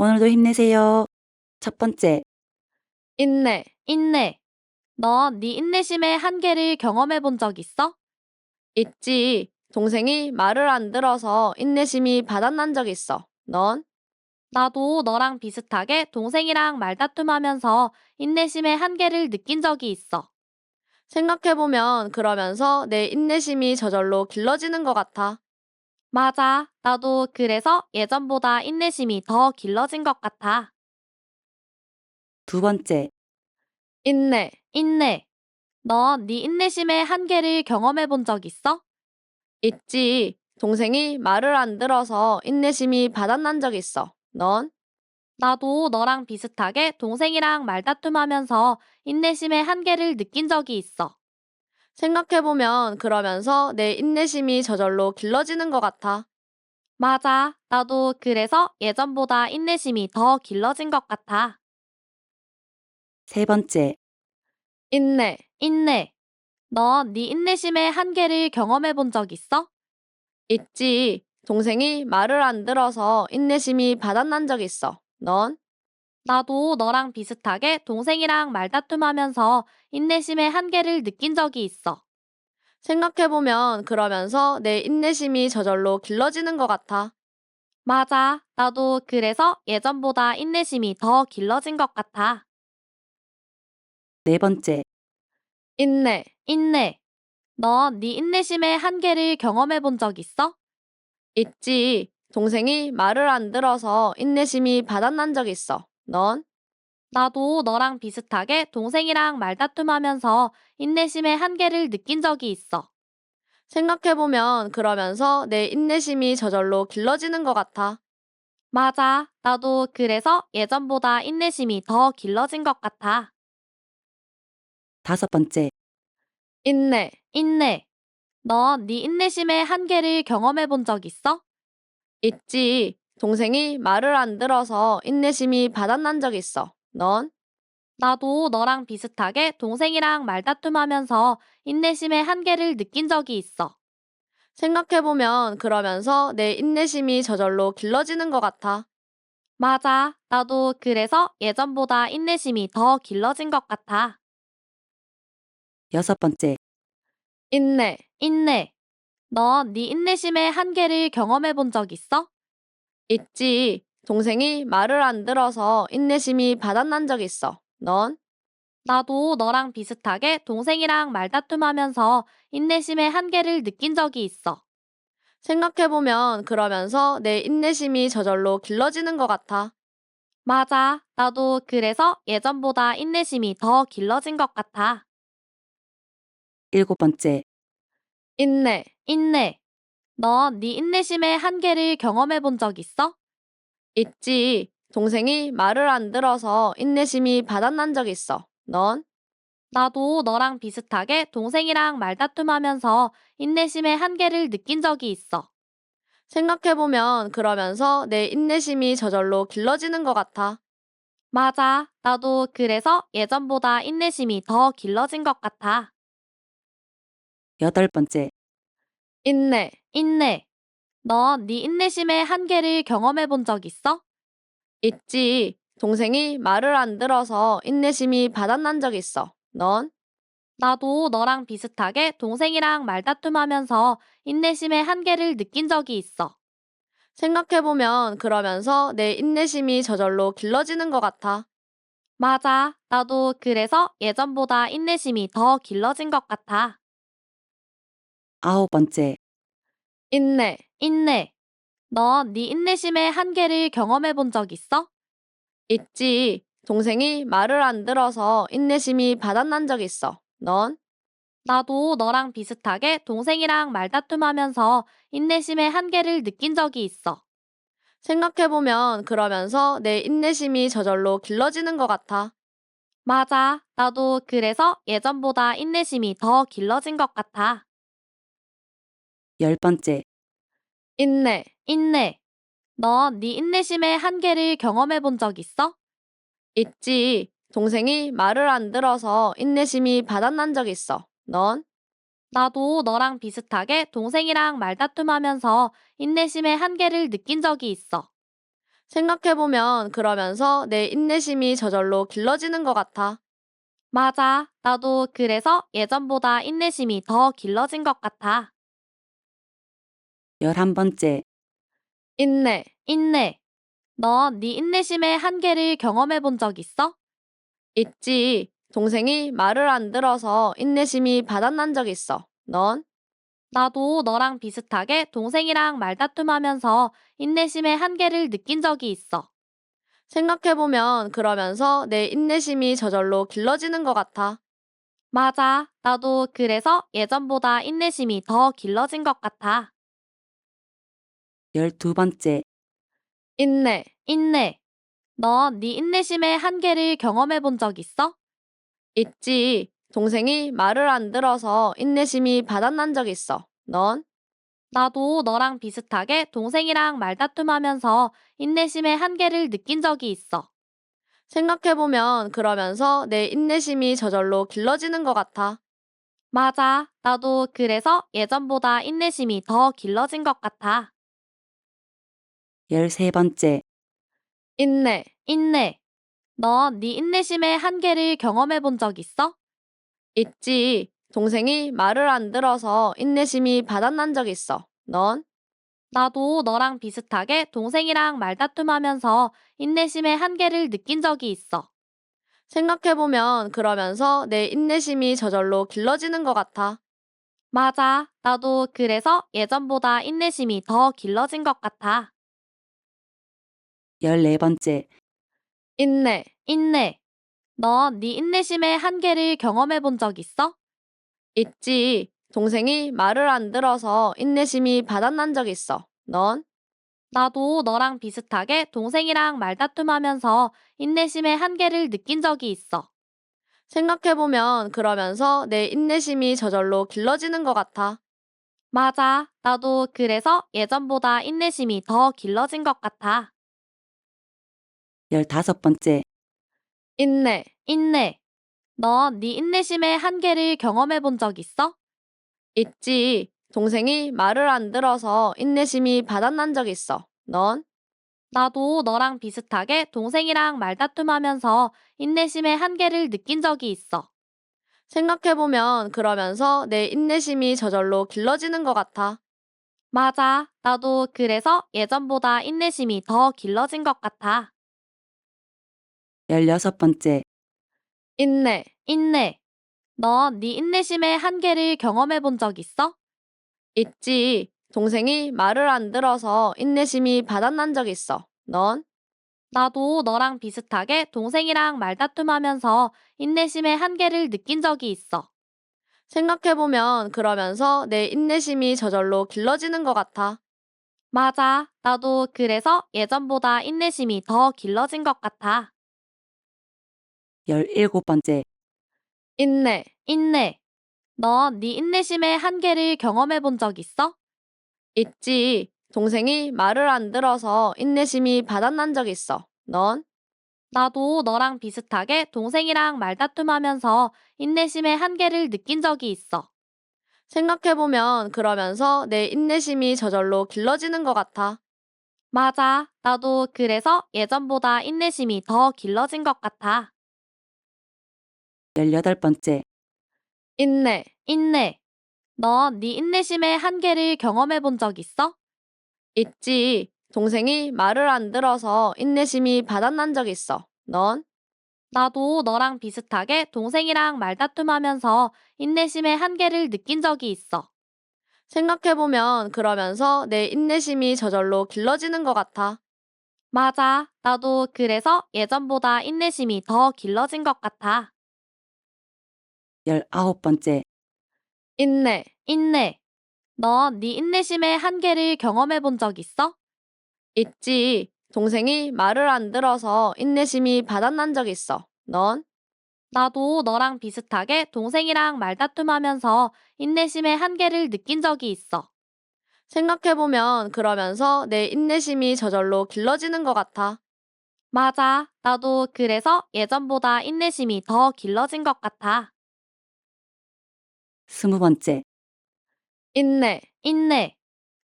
오늘도 힘내세요. 첫 번째, 인내, 인내. 너 네 인내심의 한계를 경험해 본 적 있어? 있지. 동생이 말을 안 들어서 인내심이 바닥난 적 있어. 넌? 나도 너랑 비슷하게 동생이랑 말다툼하면서 인내심의 한계를 느낀 적이 있어. 생각해보면 그러면서 내 인내심이 저절로 길러지는 것 같아. 맞아. 나도 그래서 예전보다 인내심이 더 길러진 것 같아. 두 번째, 인내, 인내. 너 네 인내심의 한계를 경험해 본 적 있어? 있지. 동생이 말을 안 들어서 인내심이 바닥난 적 있어. 넌? 나도 너랑 비슷하게 동생이랑 말다툼하면서 인내심의 한계를 느낀 적이 있어. 생각해보면 그러면서 내 인내심이 저절로 길러지는 것 같아. 맞아. 나도 그래서 예전보다 인내심이 더 길러진 것 같아. 세 번째, 인내, 인내. 너 네 인내심의 한계를 경험해 본 적 있어? 있지. 동생이 말을 안 들어서 인내심이 바닥난 적 있어. 넌? 나도 너랑 비슷하게 동생이랑 말다툼하면서 인내심의 한계를 느낀 적이 있어. 생각해보면 그러면서 내 인내심이 저절로 길러지는 것 같아. 맞아. 나도 그래서 예전보다 인내심이 더 길러진 것 같아. 네 번째, 인내, 인내. 너 네 인내심의 한계를 경험해 본 적 있어? 있지. 동생이 말을 안 들어서 인내심이 바닥난 적 있어. 넌? 나도 너랑 비슷하게 동생이랑 말다툼하면서 인내심의 한계를 느낀 적이 있어. 생각해보면 그러면서 내 인내심이 저절로 길러지는 것 같아. 맞아. 나도 그래서 예전보다 인내심이 더 길러진 것 같아. 다섯 번째, 인내, 인내. 너 네 인내심의 한계를 경험해 본 적 있어? 있지. 동생이 말을 안 들어서 인내심이 바닥난 적 있어. 넌? 나도 너랑 비슷하게 동생이랑 말다툼하면서 인내심의 한계를 느낀 적이 있어. 생각해보면 그러면서 내 인내심이 저절로 길러지는 것 같아. 맞아. 나도 그래서 예전보다 인내심이 더 길러진 것 같아. 여섯 번째, 인내, 인내. 너 네 인내심의 한계를 경험해 본 적 있어? 있지. 동생이 말을 안 들어서 인내심이 바닥난 적 있어. 넌? 나도 너랑 비슷하게 동생이랑 말다툼하면서 인내심의 한계를 느낀 적이 있어. 생각해보면 그러면서 내 인내심이 저절로 길러지는 것 같아. 맞아. 나도 그래서 예전보다 인내심이 더 길러진 것 같아. 일곱 번째, 인내, 인내. 너 네 인내심의 한계를 경험해 본 적 있어? 있지. 동생이 말을 안 들어서 인내심이 바닥난 적 있어. 넌? 나도 너랑 비슷하게 동생이랑 말다툼하면서 인내심의 한계를 느낀 적이 있어. 생각해보면 그러면서 내 인내심이 저절로 길러지는 것 같아. 맞아. 나도 그래서 예전보다 인내심이 더 길러진 것 같아. 여덟 번째, 인내, 인내. 너 네 인내심의 한계를 경험해 본 적 있어? 있지. 동생이 말을 안 들어서 인내심이 바닥난 적 있어. 넌? 나도 너랑 비슷하게 동생이랑 말다툼하면서 인내심의 한계를 느낀 적이 있어. 생각해보면 그러면서 내 인내심이 저절로 길러지는 것 같아. 맞아. 나도 그래서 예전보다 인내심이 더 길러진 것 같아. 아홉 번째, 인내, 인내. 너 네 인내심의 한계를 경험해 본 적 있어? 있지. 동생이 말을 안 들어서 인내심이 바닥난 적 있어. 넌? 나도 너랑 비슷하게 동생이랑 말다툼하면서 인내심의 한계를 느낀 적이 있어. 생각해보면 그러면서 내 인내심이 저절로 길러지는 것 같아. 맞아. 나도 그래서 예전보다 인내심이 더 길러진 것 같아. 열 번째, 인내, 인내. 너 네 인내심의 한계를 경험해 본 적 있어? 있지. 동생이 말을 안 들어서 인내심이 바닥난 적 있어. 넌? 나도 너랑 비슷하게 동생이랑 말다툼하면서 인내심의 한계를 느낀 적이 있어. 생각해보면 그러면서 내 인내심이 저절로 길러지는 것 같아. 맞아. 나도 그래서 예전보다 인내심이 더 길러진 것 같아. 11번째, 인내, 인내. 너 네 인내심의 한계를 경험해 본 적 있어? 있지. 동생이 말을 안 들어서 인내심이 바닥난 적 있어. 넌? 나도 너랑 비슷하게 동생이랑 말다툼하면서 인내심의 한계를 느낀 적이 있어. 생각해보면 그러면서 내 인내심이 저절로 길러지는 것 같아. 맞아. 나도 그래서 예전보다 인내심이 더 길러진 것 같아. 12번째, 인내, 인내. 너 네 인내심의 한계를 경험해 본 적 있어? 있지. 동생이 말을 안 들어서 인내심이 바닥난 적 있어. 넌? 나도 너랑 비슷하게 동생이랑 말다툼하면서 인내심의 한계를 느낀 적이 있어. 생각해보면 그러면서 내 인내심이 저절로 길러지는 것 같아. 맞아. 나도 그래서 예전보다 인내심이 더 길러진 것 같아. 13번째, 인내, 인내. 너 네 인내심의 한계를 경험해 본 적 있어? 있지. 동생이 말을 안 들어서 인내심이 바닥난 적 있어. 넌? 나도 너랑 비슷하게 동생이랑 말다툼하면서 인내심의 한계를 느낀 적이 있어. 생각해보면 그러면서 내 인내심이 저절로 길러지는 것 같아. 맞아. 나도 그래서 예전보다 인내심이 더 길러진 것 같아. 14번째, 인내, 인내. 너 네 인내심의 한계를 경험해 본 적 있어? 있지. 동생이 말을 안 들어서 인내심이 바닥난 적 있어. 넌? 나도 너랑 비슷하게 동생이랑 말다툼하면서 인내심의 한계를 느낀 적이 있어. 생각해보면 그러면서 내 인내심이 저절로 길러지는 것 같아. 맞아. 나도 그래서 예전보다 인내심이 더 길러진 것 같아. 15번째, 인내, 인내. 너 네 인내심의 한계를 경험해 본 적 있어? 있지. 동생이 말을 안 들어서 인내심이 바닥난 적 있어. 넌? 나도 너랑 비슷하게 동생이랑 말다툼하면서 인내심의 한계를 느낀 적이 있어. 생각해보면 그러면서 내 인내심이 저절로 길러지는 것 같아. 맞아. 나도 그래서 예전보다 인내심이 더 길러진 것 같아. 16번째, 인내, 인내. 너 네 인내심의 한계를 경험해 본 적 있어? 있지. 동생이 말을 안 들어서 인내심이 바닥난 적 있어. 넌? 나도 너랑 비슷하게 동생이랑 말다툼하면서 인내심의 한계를 느낀 적이 있어. 생각해보면 그러면서 내 인내심이 저절로 길러지는 것 같아. 맞아. 나도 그래서 예전보다 인내심이 더 길러진 것 같아. 17번째, 인내, 인내. 너 네 인내심의 한계를 경험해 본 적 있어? 있지. 동생이 말을 안 들어서 인내심이 바닥난 적 있어. 넌? 나도 너랑 비슷하게 동생이랑 말다툼하면서 인내심의 한계를 느낀 적이 있어. 생각해보면 그러면서 내 인내심이 저절로 길러지는 것 같아. 맞아. 나도 그래서 예전보다 인내심이 더 길러진 것 같아. 18번째, 인내, 인내. 너 네 인내심의 한계를 경험해 본 적 있어? 있지. 동생이 말을 안 들어서 인내심이 바닥난 적 있어. 넌? 나도 너랑 비슷하게 동생이랑 말다툼하면서 인내심의 한계를 느낀 적이 있어. 생각해보면 그러면서 내 인내심이 저절로 길러지는 것 같아. 맞아. 나도 그래서 예전보다 인내심이 더 길러진 것 같아. 19번째, 인내, 인내. 너 네 인내심의 한계를 경험해 본 적 있어? 있지. 동생이 말을 안 들어서 인내심이 바닥난 적 있어. 넌? 나도 너랑 비슷하게 동생이랑 말다툼하면서 인내심의 한계를 느낀 적이 있어. 생각해보면 그러면서 내 인내심이 저절로 길러지는 것 같아. 맞아. 나도 그래서 예전보다 인내심이 더 길러진 것 같아. 20번째, 인내, 인내.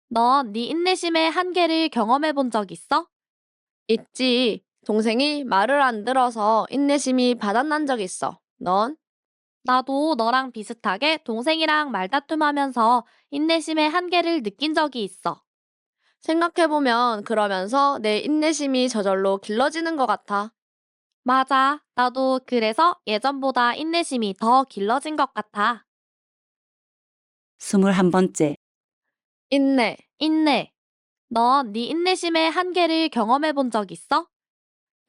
너 네 인내심의 한계를 경험해 본 적 있어? 있지. 동생이 말을 안 들어서 인내심이 바닥난 적 있어. 넌? 나도 너랑 비슷하게 동생이랑 말다툼하면서 인내심의 한계를 느낀 적이 있어. 생각해보면 그러면서 내 인내심이 저절로 길러지는 것 같아. 맞아. 나도 그래서 예전보다 인내심이 더 길러진 것 같아. 21번째. 인내, 인내. 너 네 인내심의 한계를 경험해 본 적 있어?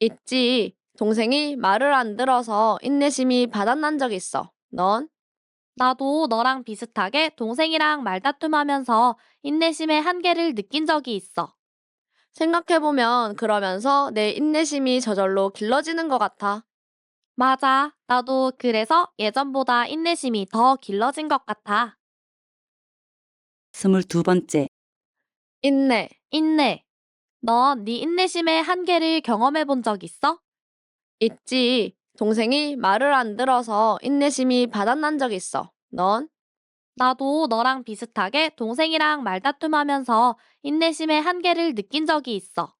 있지. 동생이 말을 안 들어서 인내심이 바닥난 적 있어. 넌? 나도 너랑 비슷하게 동생이랑 말다툼하면서 인내심의 한계를 느낀 적이 있어. 생각해보면 그러면서 내 인내심이 저절로 길러지는 것 같아. 맞아. 나도 그래서 예전보다 인내심이 더 길러진 것 같아. 22번째. 인내, 인내. 너 네 인내심의 한계를 경험해 본 적 있어? 있지. 동생이 말을 안 들어서 인내심이 바닥난 적 있어. 넌? 나도 너랑 비슷하게 동생이랑 말다툼하면서 인내심의 한계를 느낀 적이 있어.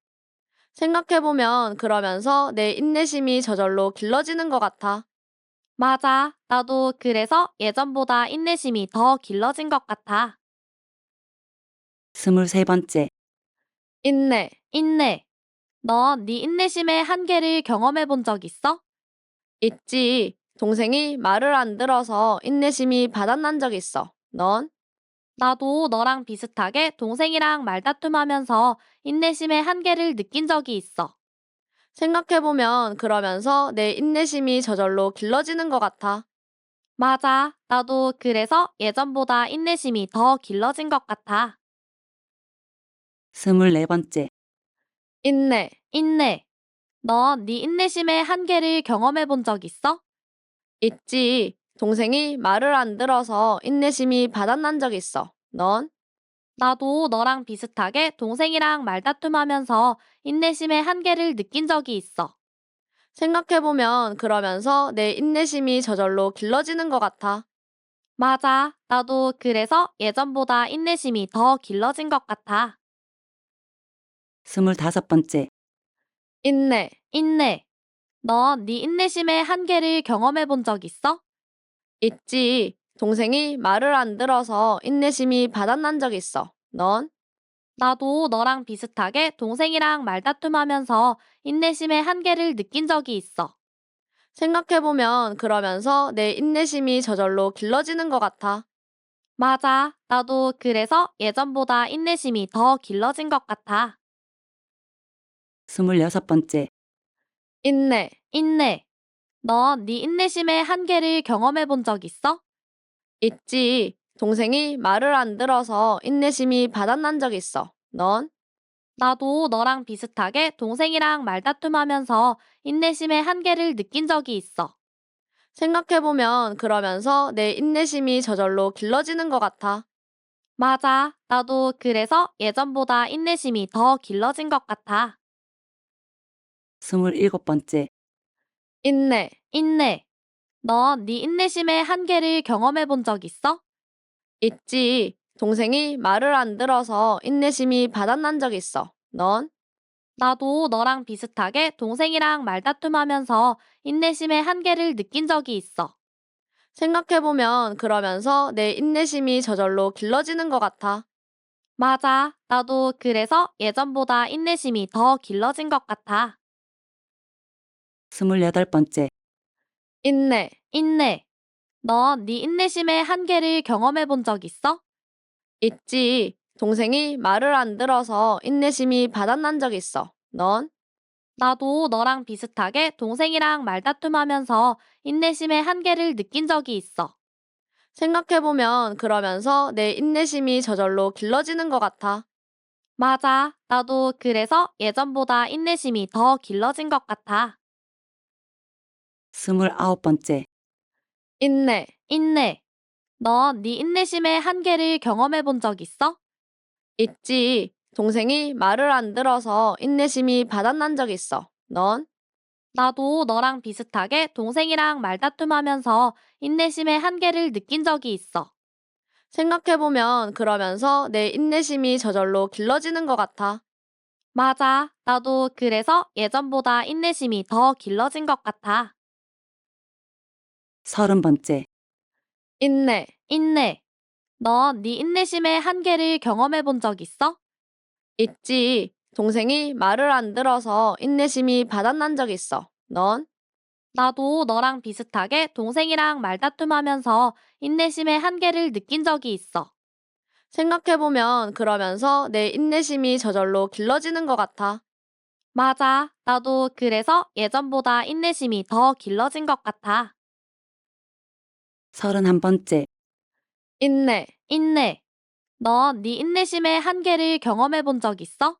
생각해보면 그러면서 내 인내심이 저절로 길러지는 것 같아. 맞아. 나도 그래서 예전보다 인내심이 더 길러진 것 같아. 23번째. 인내, 인내. 너 네 인내심의 한계를 경험해 본 적 있어? 있지. 동생이 말을 안 들어서 인내심이 바닥난 적 있어. 넌? 나도 너랑 비슷하게 동생이랑 말다툼하면서 인내심의 한계를 느낀 적이 있어. 생각해보면 그러면서 내 인내심이 저절로 길러지는 것 같아. 맞아. 나도 그래서 예전보다 인내심이 더 길러진 것 같아. 24번째. 인내, 인내. 너 네 인내심의 한계를 경험해 본 적 있어? 있지. 동생이 말을 안 들어서 인내심이 바닥난 적 있어. 넌? 나도 너랑 비슷하게 동생이랑 말다툼하면서 인내심의 한계를 느낀 적이 있어. 생각해보면 그러면서 내 인내심이 저절로 길러지는 것 같아. 맞아. 나도 그래서 예전보다 인내심이 더 길러진 것 같아. 25번째. 인내, 인내. 너 네 인내심의 한계를 경험해 본 적 있어? 있지. 동생이 말을 안 들어서 인내심이 바닥난 적 있어. 넌? 나도 너랑 비슷하게 동생이랑 말다툼하면서 인내심의 한계를 느낀 적이 있어. 생각해보면 그러면서 내 인내심이 저절로 길러지는 것 같아. 맞아. 나도 그래서 예전보다 인내심이 더 길러진 것 같아. 26번째. 인내, 인내. 너 네 인내심의 한계를 경험해 본 적 있어? 있지. 동생이 말을 안 들어서 인내심이 바닥난 적 있어. 넌? 나도 너랑 비슷하게 동생이랑 말다툼하면서 인내심의 한계를 느낀 적이 있어. 생각해보면 그러면서 내 인내심이 저절로 길러지는 것 같아. 맞아. 나도 그래서 예전보다 인내심이 더 길러진 것 같아. 27번째. 인내, 인내. 너 네 인내심의 한계를 경험해 본 적 있어? 있지. 동생이 말을 안 들어서 인내심이 바닥난 적 있어. 넌? 나도 너랑 비슷하게 동생이랑 말다툼하면서 인내심의 한계를 느낀 적이 있어. 생각해보면 그러면서 내 인내심이 저절로 길러지는 것 같아. 맞아. 나도 그래서 예전보다 인내심이 더 길러진 것 같아. 28번째. 인내, 인내. 너 네 인내심의 한계를 경험해 본 적 있어? 있지. 동생이 말을 안 들어서 인내심이 바닥난 적 있어. 넌? 나도 너랑 비슷하게 동생이랑 말다툼하면서 인내심의 한계를 느낀 적이 있어. 생각해보면 그러면서 내 인내심이 저절로 길러지는 것 같아. 맞아. 나도 그래서 예전보다 인내심이 더 길러진 것 같아. 29번째. 인내, 인내. 너 네 인내심의 한계를 경험해 본 적 있어? 있지. 동생이 말을 안 들어서 인내심이 바닥난 적 있어. 넌? 나도 너랑 비슷하게 동생이랑 말다툼하면서 인내심의 한계를 느낀 적이 있어. 생각해보면 그러면서 내 인내심이 저절로 길러지는 것 같아. 맞아. 나도 그래서 예전보다 인내심이 더 길러진 것 같아. 30번째, 인내, 인내. 너 네 인내심의 한계를 경험해 본 적 있어? 있지. 동생이 말을 안 들어서 인내심이 바닥난 적 있어. 넌? 나도 너랑 비슷하게 동생이랑 말다툼하면서 인내심의 한계를 느낀 적이 있어. 생각해보면 그러면서 내 인내심이 저절로 길러지는 것 같아. 맞아. 나도 그래서 예전보다 인내심이 더 길러진 것 같아. 31번째, 인내, 인내. 너 네 인내심의 한계를 경험해 본 적 있어?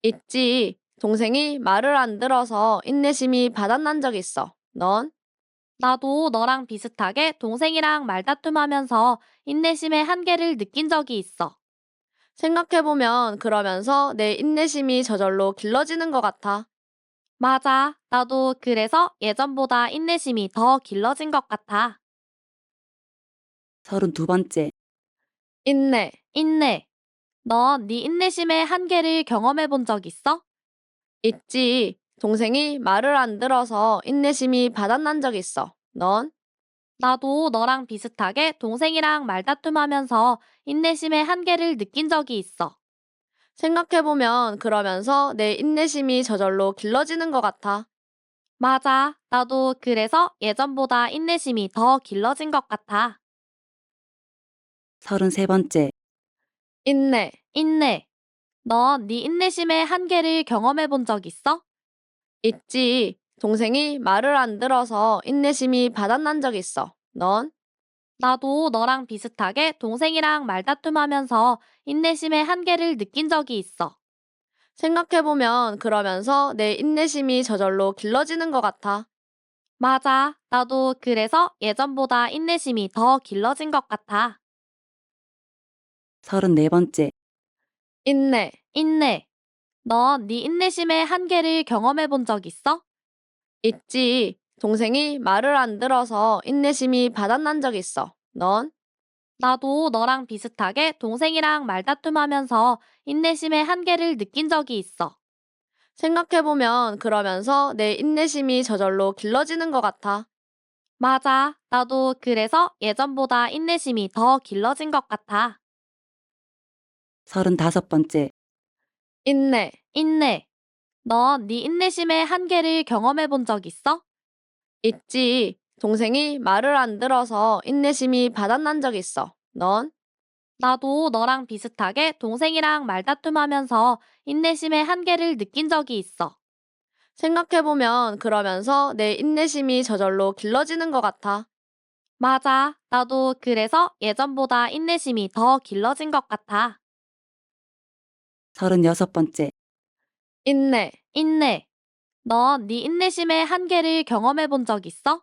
있지. 동생이 말을 안 들어서 인내심이 바닥난 적 있어. 넌? 나도 너랑 비슷하게 동생이랑 말다툼하면서 인내심의 한계를 느낀 적이 있어. 생각해보면 그러면서 내 인내심이 저절로 길러지는 것 같아. 맞아. 나도 그래서 예전보다 인내심이 더 길러진 것 같아. 32번째, 인내, 인내. 너 네 인내심의 한계를 경험해 본 적 있어? 있지. 동생이 말을 안 들어서 인내심이 바닥난 적 있어. 넌? 나도 너랑 비슷하게 동생이랑 말다툼하면서 인내심의 한계를 느낀 적이 있어. 생각해보면 그러면서 내 인내심이 저절로 길러지는 것 같아. 맞아. 나도 그래서 예전보다 인내심이 더 길러진 것 같아. 33번째, 인내, 인내. 너 네 인내심의 한계를 경험해 본 적 있어? 있지. 동생이 말을 안 들어서 인내심이 바닥난 적 있어. 넌? 나도 너랑 비슷하게 동생이랑 말다툼하면서 인내심의 한계를 느낀 적이 있어. 생각해보면 그러면서 내 인내심이 저절로 길러지는 것 같아. 맞아. 나도 그래서 예전보다 인내심이 더 길러진 것 같아. 34번째, 인내, 인내. 너 네 인내심의 한계를 경험해 본 적 있어? 있지. 동생이 말을 안 들어서 인내심이 바닥난 적 있어. 넌? 나도 너랑 비슷하게 동생이랑 말다툼하면서 인내심의 한계를 느낀 적이 있어. 생각해보면 그러면서 내 인내심이 저절로 길러지는 것 같아. 맞아. 나도 그래서 예전보다 인내심이 더 길러진 것 같아. 35번째, 인내, 인내. 너 네 인내심의 한계를 경험해 본 적 있어? 있지. 동생이 말을 안 들어서 인내심이 바닥난 적 있어. 넌? 나도 너랑 비슷하게 동생이랑 말다툼하면서 인내심의 한계를 느낀 적이 있어. 생각해보면 그러면서 내 인내심이 저절로 길러지는 것 같아. 맞아. 나도 그래서 예전보다 인내심이 더 길러진 것 같아. 36번째, 인내, 인내. 너 네 인내심의 한계를 경험해 본 적 있어?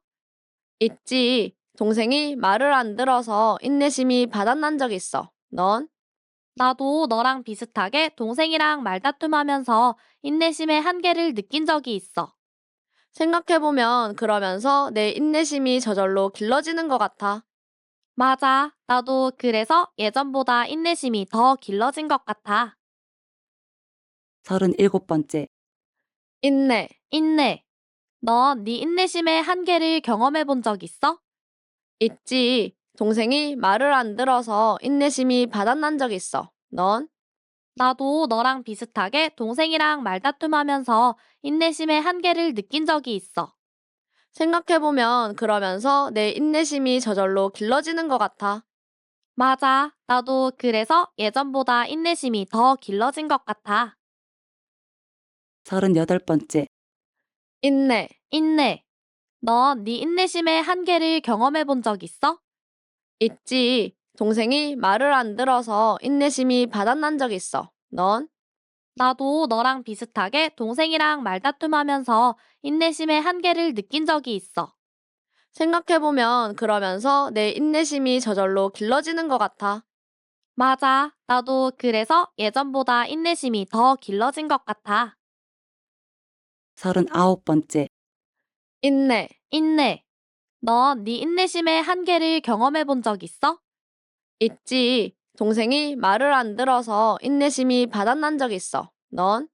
있지. 동생이 말을 안 들어서 인내심이 바닥난 적 있어. 넌? 나도 너랑 비슷하게 동생이랑 말다툼하면서 인내심의 한계를 느낀 적이 있어. 생각해보면 그러면서 내 인내심이 저절로 길러지는 것 같아. 맞아. 나도 그래서 예전보다 인내심이 더 길러진 것 같아. 37번째, 인내, 인내. 너 네 인내심의 한계를 경험해 본 적 있어? 있지. 동생이 말을 안 들어서 인내심이 바닥난 적 있어. 넌? 나도 너랑 비슷하게 동생이랑 말다툼하면서 인내심의 한계를 느낀 적이 있어. 생각해보면 그러면서 내 인내심이 저절로 길러지는 것 같아. 맞아. 나도 그래서 예전보다 인내심이 더 길러진 것 같아. 38번째, 인내, 인내. 너 네 인내심의 한계를 경험해 본 적 있어? 있지. 동생이 말을 안 들어서 인내심이 바닥난 적 있어. 넌? 나도 너랑 비슷하게 동생이랑 말다툼하면서 인내심의 한계를 느낀 적이 있어. 생각해보면 그러면서 내 인내심이 저절로 길러지는 것 같아. 맞아. 나도 그래서 예전보다 인내심이 더 길러진 것 같아. 39번째, 인내, 인내. 너 네 인내심의 한계를 경험해 본 적 있어? 있지. 동생이 말을 안 들어서 인내심이 바닥난 적 있어. 넌?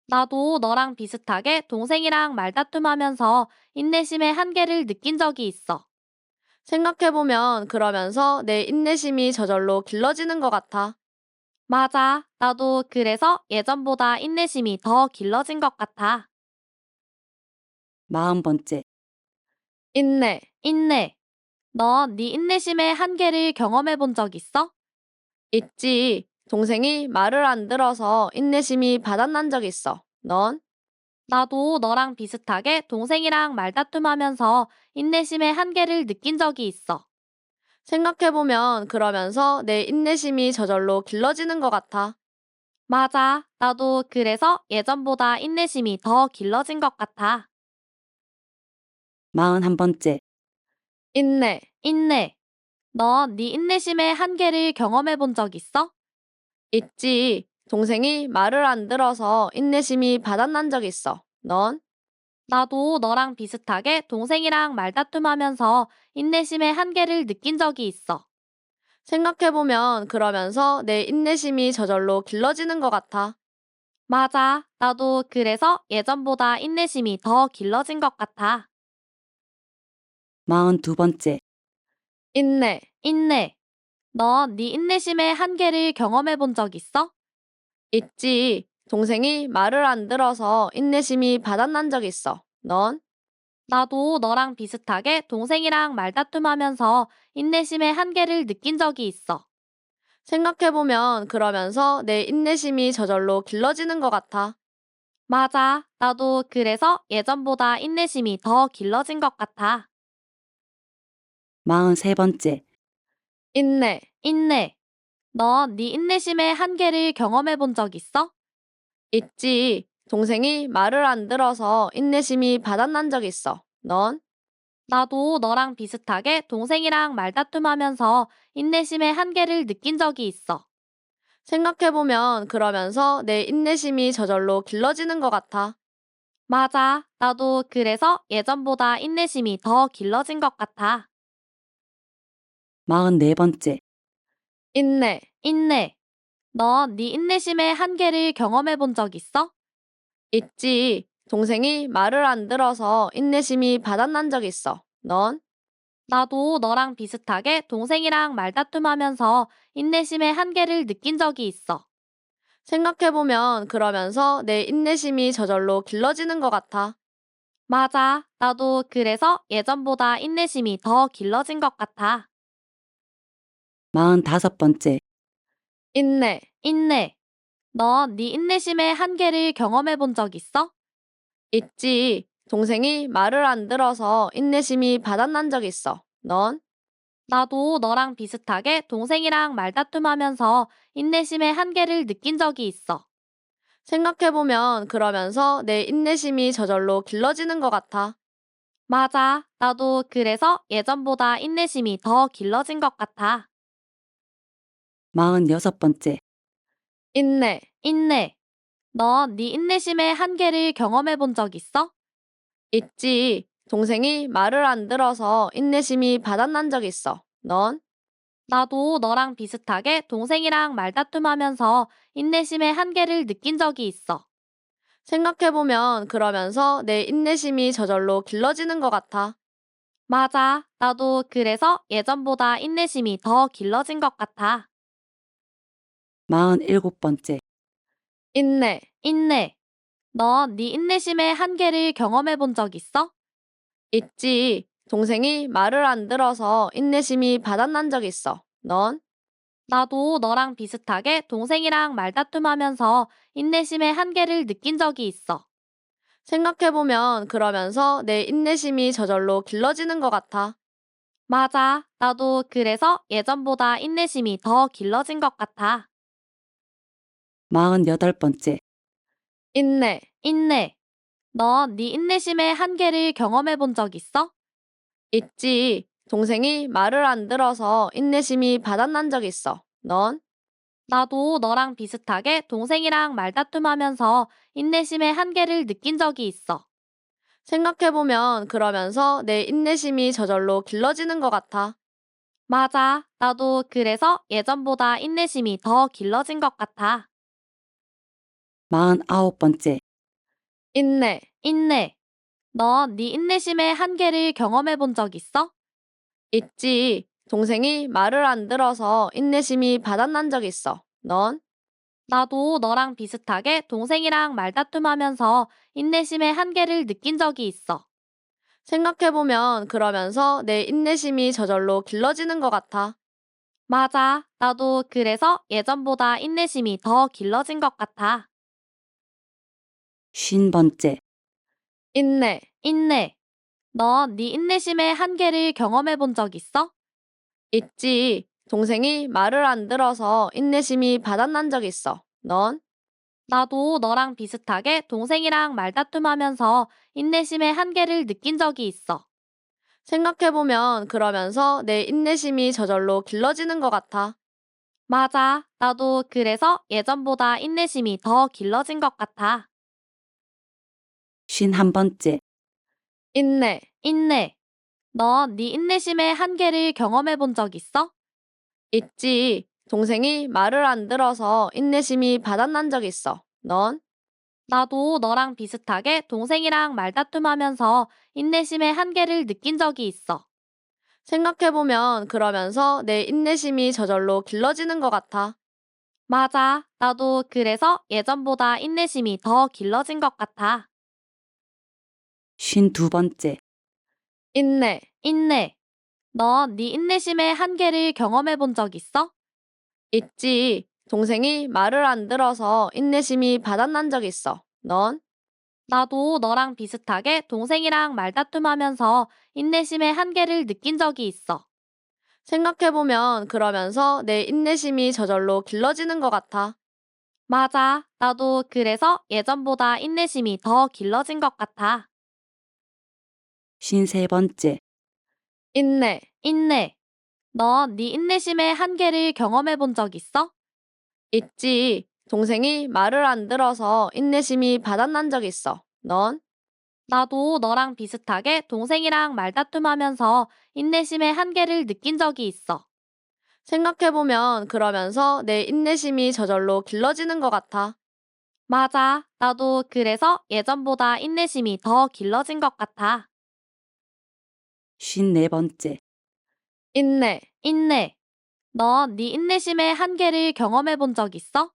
나도 너랑 비슷하게 동생이랑 말다툼하면서 인내심의 한계를 느낀 적이 있어. 생각해보면 그러면서 내 인내심이 저절로 길러지는 것 같아. 맞아. 나도 그래서 예전보다 인내심이 더 길러진 것 같아. 40번째. 인내, 인내. 너 네 인내심의 한계를 경험해 본 적 있어? 있지. 동생이 말을 안 들어서 인내심이 바닥난 적 있어. 넌? 나도 너랑 비슷하게 동생이랑 말다툼하면서 인내심의 한계를 느낀 적이 있어. 생각해보면 그러면서 내 인내심이 저절로 길러지는 것 같아. 맞아. 나도 그래서 예전보다 인내심이 더 길러진 것 같아. 41번째. 인내, 인내. 너 네 인내심의 한계를 경험해 본 적 있어? 있지. 동생이 말을 안 들어서 인내심이 바닥난 적 있어. 넌? 나도 너랑 비슷하게 동생이랑 말다툼하면서 인내심의 한계를 느낀 적이 있어. 생각해보면 그러면서 내 인내심이 저절로 길러지는 것 같아. 맞아. 나도 그래서 예전보다 인내심이 더 길러진 것 같아. 42번째. 인내, 인내. 너 네 인내심의 한계를 경험해 본 적 있어? 있지. 동생이 말을 안 들어서 인내심이 바닥난 적 있어. 넌? 나도 너랑 비슷하게 동생이랑 말다툼하면서 인내심의 한계를 느낀 적이 있어. 생각해보면 그러면서 내 인내심이 저절로 길러지는 것 같아. 맞아. 나도 그래서 예전보다 인내심이 더 길러진 것 같아. 43번째. 인내, 인내. 너 네 인내심의 한계를 경험해 본 적 있어? 있지. 동생이 말을 안 들어서 인내심이 바닥난 적 있어. 넌? 나도 너랑 비슷하게 동생이랑 말다툼하면서 인내심의 한계를 느낀 적이 있어. 생각해보면 그러면서 내 인내심이 저절로 길러지는 것 같아. 맞아. 나도 그래서 예전보다 인내심이 더 길러진 것 같아. 44번째. 인내, 인내. 너 네 인내심의 한계를 경험해 본 적 있어? 있지. 동생이 말을 안 들어서 인내심이 바닥난 적 있어. 넌? 나도 너랑 비슷하게 동생이랑 말다툼하면서 인내심의 한계를 느낀 적이 있어. 생각해보면 그러면서 내 인내심이 저절로 길러지는 것 같아. 맞아. 나도 그래서 예전보다 인내심이 더 길러진 것 같아. 45번째. 인내, 인내. 너 네 인내심의 한계를 경험해 본 적 있어? 있지. 동생이 말을 안 들어서 인내심이 바닥난 적 있어. 넌? 나도 너랑 비슷하게 동생이랑 말다툼하면서 인내심의 한계를 느낀 적이 있어. 생각해보면 그러면서 내 인내심이 저절로 길러지는 것 같아. 맞아. 나도 그래서 예전보다 인내심이 더 길러진 것 같아. 46번째. 인내, 인내. 너 네 인내심의 한계를 경험해 본 적 있어? 있지. 동생이 말을 안 들어서 인내심이 바닥난 적 있어. 넌? 나도 너랑 비슷하게 동생이랑 말다툼하면서 인내심의 한계를 느낀 적이 있어. 생각해보면 그러면서 내 인내심이 저절로 길러지는 것 같아. 맞아. 나도 그래서 예전보다 인내심이 더 길러진 것 같아. 47번째. 인내, 인내. 너 네 인내심의 한계를 경험해 본 적 있어? 있지. 동생이 말을 안 들어서 인내심이 바닥난 적 있어. 넌? 나도 너랑 비슷하게 동생이랑 말다툼하면서 인내심의 한계를 느낀 적이 있어. 생각해보면 그러면서 내 인내심이 저절로 길러지는 것 같아. 맞아. 나도 그래서 예전보다 인내심이 더 길러진 것 같아. 48번째. 인내, 인내. 너 네 인내심의 한계를 경험해 본 적 있어? 있지. 동생이 말을 안 들어서 인내심이 바닥난 적 있어. 넌? 나도 너랑 비슷하게 동생이랑 말다툼하면서 인내심의 한계를 느낀 적이 있어. 생각해보면 그러면서 내 인내심이 저절로 길러지는 것 같아. 맞아. 나도 그래서 예전보다 인내심이 더 길러진 것 같아. 49번째. 인내, 인내. 너 네 인내심의 한계를 경험해 본 적 있어? 있지. 동생이 말을 안 들어서 인내심이 바닥난 적 있어. 넌? 나도 너랑 비슷하게 동생이랑 말다툼하면서 인내심의 한계를 느낀 적이 있어. 생각해보면 그러면서 내 인내심이 저절로 길러지는 것 같아. 맞아. 나도 그래서 예전보다 인내심이 더 길러진 것 같아. 50번째, 인내, 인내. 너 네 인내심의 한계를 경험해 본 적 있어? 있지. 동생이 말을 안 들어서 인내심이 바닥난 적 있어. 넌? 나도 너랑 비슷하게 동생이랑 말다툼하면서 인내심의 한계를 느낀 적이 있어. 생각해보면 그러면서 내 인내심이 저절로 길러지는 것 같아. 맞아. 나도 그래서 예전보다 인내심이 더 길러진 것 같아. 51번째, 인내, 인내. 너 네 인내심의 한계를 경험해 본 적 있어? 있지. 동생이 말을 안 들어서 인내심이 바닥난 적 있어. 넌? 나도 너랑 비슷하게 동생이랑 말다툼하면서 인내심의 한계를 느낀 적이 있어. 생각해보면 그러면서 내 인내심이 저절로 길러지는 것 같아. 맞아. 나도 그래서 예전보다 인내심이 더 길러진 것 같아. 52번째, 인내, 인내. 너 네 인내심의 한계를 경험해 본 적 있어? 있지. 동생이 말을 안 들어서 인내심이 바닥난 적 있어. 넌? 나도 너랑 비슷하게 동생이랑 말다툼하면서 인내심의 한계를 느낀 적이 있어. 생각해보면 그러면서 내 인내심이 저절로 길러지는 것 같아. 맞아. 나도 그래서 예전보다 인내심이 더 길러진 것 같아. 53번째, 인내, 인내. 너 네 인내심의 한계를 경험해 본 적 있어? 있지. 동생이 말을 안 들어서 인내심이 바닥난 적 있어. 넌? 나도 너랑 비슷하게 동생이랑 말다툼하면서 인내심의 한계를 느낀 적이 있어. 생각해보면 그러면서 내 인내심이 저절로 길러지는 것 같아. 맞아. 나도 그래서 예전보다 인내심이 더 길러진 것 같아. 54번째, 인내, 인내. 너 네 인내심의 한계를 경험해 본 적 있어?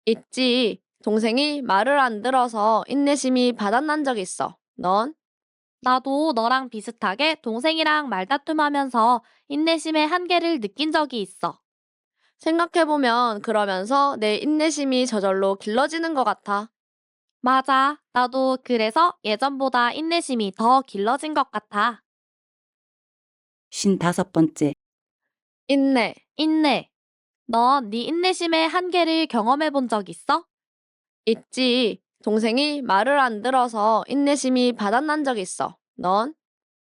있지. 동생이 말을 안 들어서 인내심이 바닥난 적 있어. 넌? 나도 너랑 비슷하게 동생이랑 말다툼하면서 인내심의 한계를 느낀 적이 있어. 생각해보면 그러면서 내 인내심이 저절로 길러지는 것 같아. 맞아. 나도 그래서 예전보다 인내심이 더 길러진 것 같아. 55번째, 인내, 인내. 너 네 인내심의 한계를 경험해 본 적 있어? 있지. 동생이 말을 안 들어서 인내심이 바닥난 적 있어. 넌?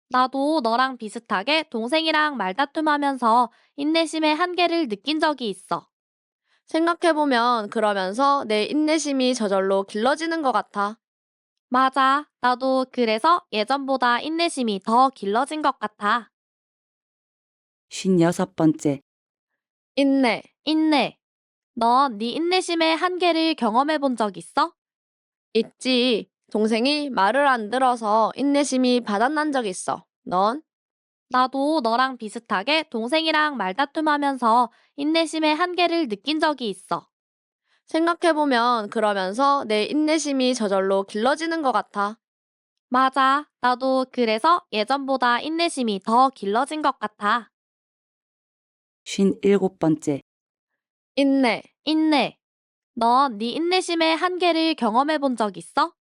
나도 너랑 비슷하게 동생이랑 말다툼하면서 인내심의 한계를 느낀 적이 있어. 생각해보면 그러면서 내 인내심이 저절로 길러지는 것 같아. 맞아. 나도 그래서 예전보다 인내심이 더 길러진 것 같아. 56번째, 인내, 인내. 너 네 인내심의 한계를 경험해 본 적 있어? 있지. 동생이 말을 안 들어서 인내심이 바닥난 적 있어. 넌? 나도 너랑 비슷하게 동생이랑 말다툼하면서 인내심의 한계를 느낀 적이 있어. 생각해보면 그러면서 내 인내심이 저절로 길러지는 것 같아. 맞아. 나도 그래서 예전보다 인내심이 더 길러진 것 같아. 57번째, 인내, 인내. 너 네 인내심의 한계를 경험해 본 적 있어?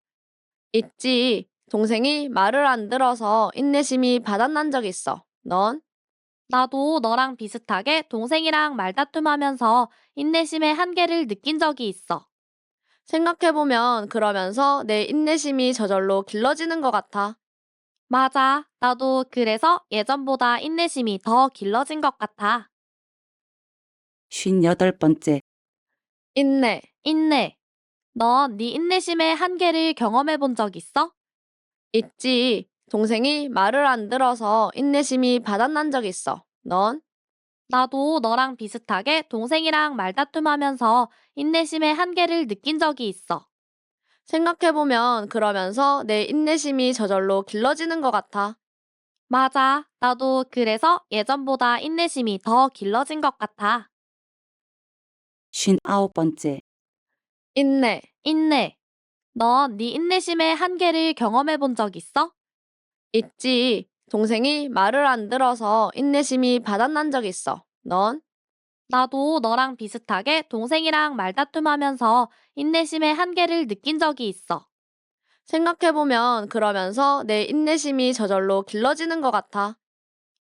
있지. 동생이 말을 안 들어서 인내심이 바닥난 적 있어. 넌? 나도 너랑 비슷하게 동생이랑 말다툼하면서 인내심의 한계를 느낀 적이 있어. 생각해보면 그러면서 내 인내심이 저절로 길러지는 것 같아. 맞아. 나도 그래서 예전보다 인내심이 더 길러진 것 같아. 58번째, 인내, 인내. 너 네 인내심의 한계를 경험해 본 적 있어? 있지. 동생이 말을 안 들어서 인내심이 바닥난 적 있어. 넌? 나도 너랑 비슷하게 동생이랑 말다툼하면서 인내심의 한계를 느낀 적이 있어. 생각해보면 그러면서 내 인내심이 저절로 길러지는 것 같아. 맞아. 나도 그래서 예전보다 인내심이 더 길러진 것 같아. 59번째. 인내, 인내. 너 네 인내심의 한계를 경험해 본 적 있어? 있지. 동생이 말을 안 들어서 인내심이 바닥난 적 있어. 넌? 나도 너랑 비슷하게 동생이랑 말다툼하면서 인내심의 한계를 느낀 적이 있어. 생각해보면 그러면서 내 인내심이 저절로 길러지는 것 같아.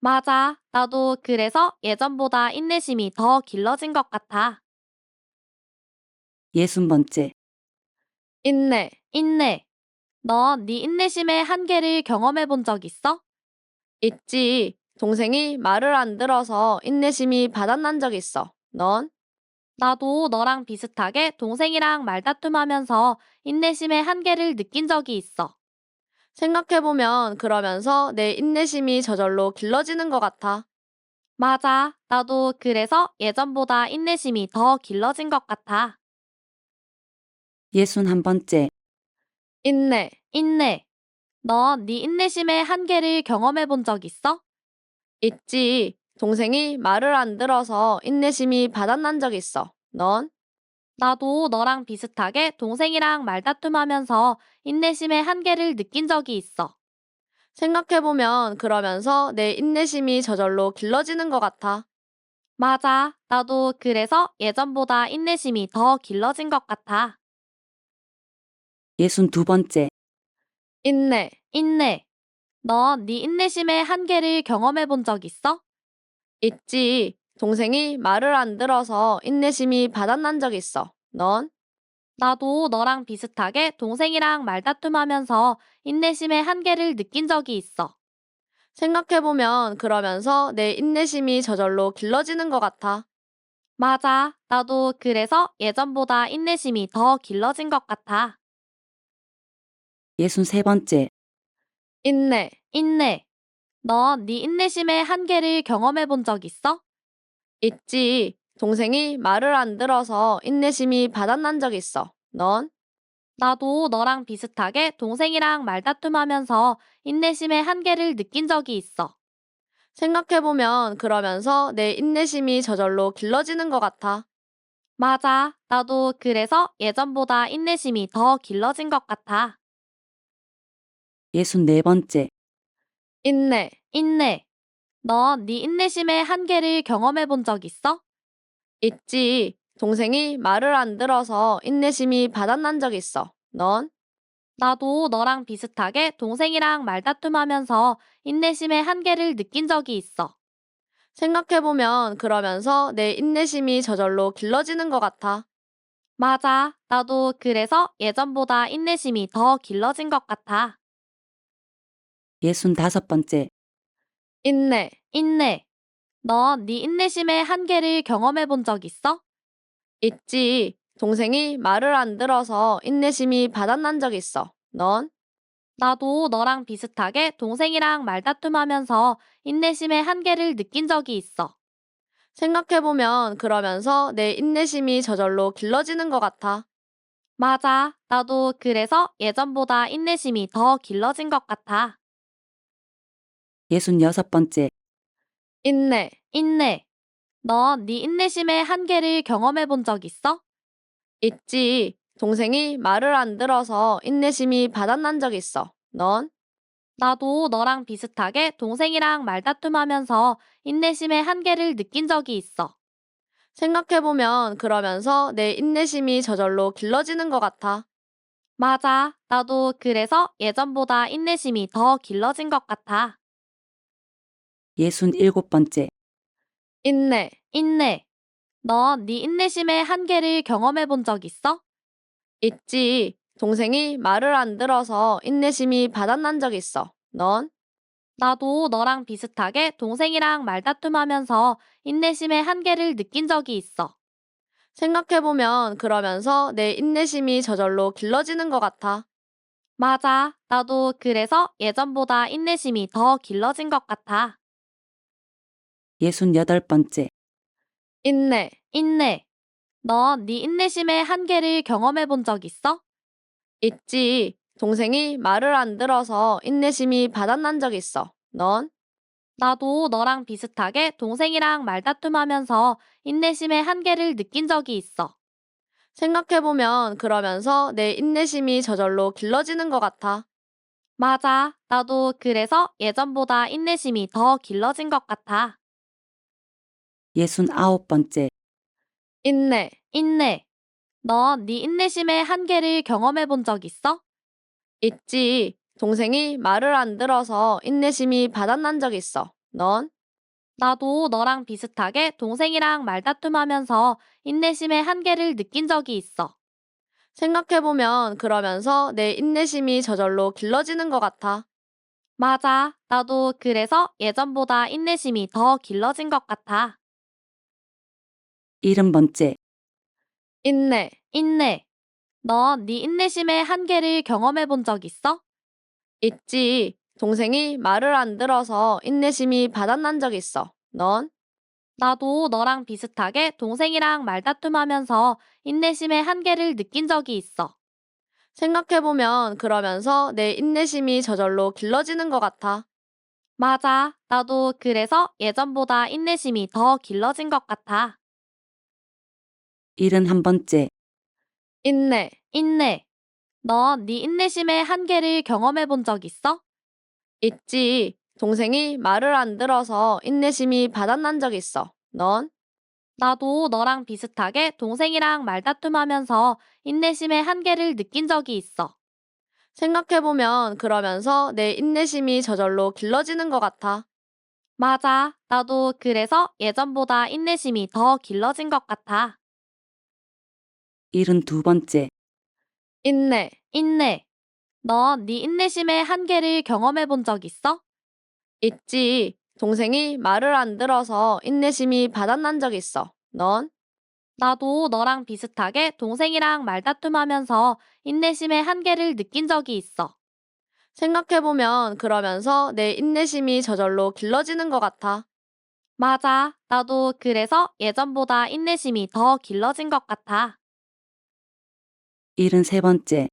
맞아. 나도 그래서 예전보다 인내심이 더 길러진 것 같아. 60번째. 인내, 인내. 너 네 인내심의 한계를 경험해 본 적 있어? 있지. 동생이 말을 안 들어서 인내심이 바닥난 적 있어. 넌? 나도 너랑 비슷하게 동생이랑 말다툼하면서 인내심의 한계를 느낀 적이 있어. 생각해보면 그러면서 내 인내심이 저절로 길러지는 것 같아. 맞아. 나도 그래서 예전보다 인내심이 더 길러진 것 같아. 61번째. 인내, 인내. 너 네 인내심의 한계를 경험해 본 적 있어? 있지. 동생이 말을 안 들어서 인내심이 바닥난 적 있어. 넌? 나도 너랑 비슷하게 동생이랑 말다툼하면서 인내심의 한계를 느낀 적이 있어. 생각해보면 그러면서 내 인내심이 저절로 길러지는 것 같아. 맞아. 나도 그래서 예전보다 인내심이 더 길러진 것 같아. 62번째. 인내, 인내. 너 네 인내심의 한계를 경험해 본 적 있어? 있지. 동생이 말을 안 들어서 인내심이 바닥난 적 있어. 넌? 나도 너랑 비슷하게 동생이랑 말다툼하면서 인내심의 한계를 느낀 적이 있어. 생각해보면 그러면서 내 인내심이 저절로 길러지는 것 같아. 맞아. 나도 그래서 예전보다 인내심이 더 길러진 것 같아. 63번째. 인내, 인내. 너 네 인내심의 한계를 경험해 본 적 있어? 있지. 동생이 말을 안 들어서 인내심이 바닥난 적 있어. 넌? 나도 너랑 비슷하게 동생이랑 말다툼하면서 인내심의 한계를 느낀 적이 있어. 생각해보면 그러면서 내 인내심이 저절로 길러지는 것 같아. 맞아. 나도 그래서 예전보다 인내심이 더 길러진 것 같아. 64번째. 인내, 인내. 너 네 인내심의 한계를 경험해 본 적 있어? 있지. 동생이 말을 안 들어서 인내심이 바닥난 적 있어. 넌? 나도 너랑 비슷하게 동생이랑 말다툼하면서 인내심의 한계를 느낀 적이 있어. 생각해보면 그러면서 내 인내심이 저절로 길러지는 것 같아. 맞아. 나도 그래서 예전보다 인내심이 더 길러진 것 같아. 65번째. 인내, 인내. 너 네 인내심의 한계를 경험해 본 적 있어? 있지. 동생이 말을 안 들어서 인내심이 바닥난 적 있어. 넌? 나도 너랑 비슷하게 동생이랑 말다툼하면서 인내심의 한계를 느낀 적이 있어. 생각해보면 그러면서 내 인내심이 저절로 길러지는 것 같아. 맞아. 나도 그래서 예전보다 인내심이 더 길러진 것 같아. 66번째. 인내, 인내. 너 네 인내심의 한계를 경험해 본 적 있어? 있지. 동생이 말을 안 들어서 인내심이 바닥난 적 있어. 넌? 나도 너랑 비슷하게 동생이랑 말다툼하면서 인내심의 한계를 느낀 적이 있어. 생각해보면 그러면서 내 인내심이 저절로 길러지는 것 같아. 맞아. 나도 그래서 예전보다 인내심이 더 길러진 것 같아. 67번째. 인내, 인내. 너 네 인내심의 한계를 경험해 본 적 있어? 있지. 동생이 말을 안 들어서 인내심이 바닥난 적 있어. 넌? 나도 너랑 비슷하게 동생이랑 말다툼하면서 인내심의 한계를 느낀 적이 있어. 생각해보면 그러면서 내 인내심이 저절로 길러지는 것 같아. 맞아. 나도 그래서 예전보다 인내심이 더 길러진 것 같아. 68번째. 인내, 인내. 너 네 인내심의 한계를 경험해 본 적 있어? 있지. 동생이 말을 안 들어서 인내심이 바닥난 적 있어. 넌? 나도 너랑 비슷하게 동생이랑 말다툼하면서 인내심의 한계를 느낀 적이 있어. 생각해보면 그러면서 내 인내심이 저절로 길러지는 것 같아. 맞아. 나도 그래서 예전보다 인내심이 더 길러진 것 같아. 69번째. 인내, 인내. 너 네 인내심의 한계를 경험해 본 적 있어? 있지. 동생이 말을 안 들어서 인내심이 바닥난 적 있어. 넌? 나도 너랑 비슷하게 동생이랑 말다툼하면서 인내심의 한계를 느낀 적이 있어. 생각해보면 그러면서 내 인내심이 저절로 길러지는 것 같아. 맞아. 나도 그래서 예전보다 인내심이 더 길러진 것 같아. 70번째. 인내, 인내. 너 네 인내심의 한계를 경험해 본 적 있어? 있지. 동생이 말을 안 들어서 인내심이 바닥난 적 있어. 넌? 나도 너랑 비슷하게 동생이랑 말다툼하면서 인내심의 한계를 느낀 적이 있어. 생각해보면 그러면서 내 인내심이 저절로 길러지는 것 같아. 맞아. 나도 그래서 예전보다 인내심이 더 길러진 것 같아. 71번째. 인내, 인내. 너 네 인내심의 한계를 경험해 본 적 있어? 있지. 동생이 말을 안 들어서 인내심이 바닥난 적 있어. 넌? 나도 너랑 비슷하게 동생이랑 말다툼하면서 인내심의 한계를 느낀 적이 있어. 생각해보면 그러면서 내 인내심이 저절로 길러지는 것 같아. 맞아. 나도 그래서 예전보다 인내심이 더 길러진 것 같아. 72번째. 인내, 인내. 너 네 인내심의 한계를 경험해 본 적 있어? 있지. 동생이 말을 안 들어서 인내심이 바닥난 적 있어. 넌? 나도 너랑 비슷하게 동생이랑 말다툼하면서 인내심의 한계를 느낀 적이 있어. 생각해보면 그러면서 내 인내심이 저절로 길러지는 것 같아. 맞아. 나도 그래서 예전보다 인내심이 더 길러진 것 같아. 73번째.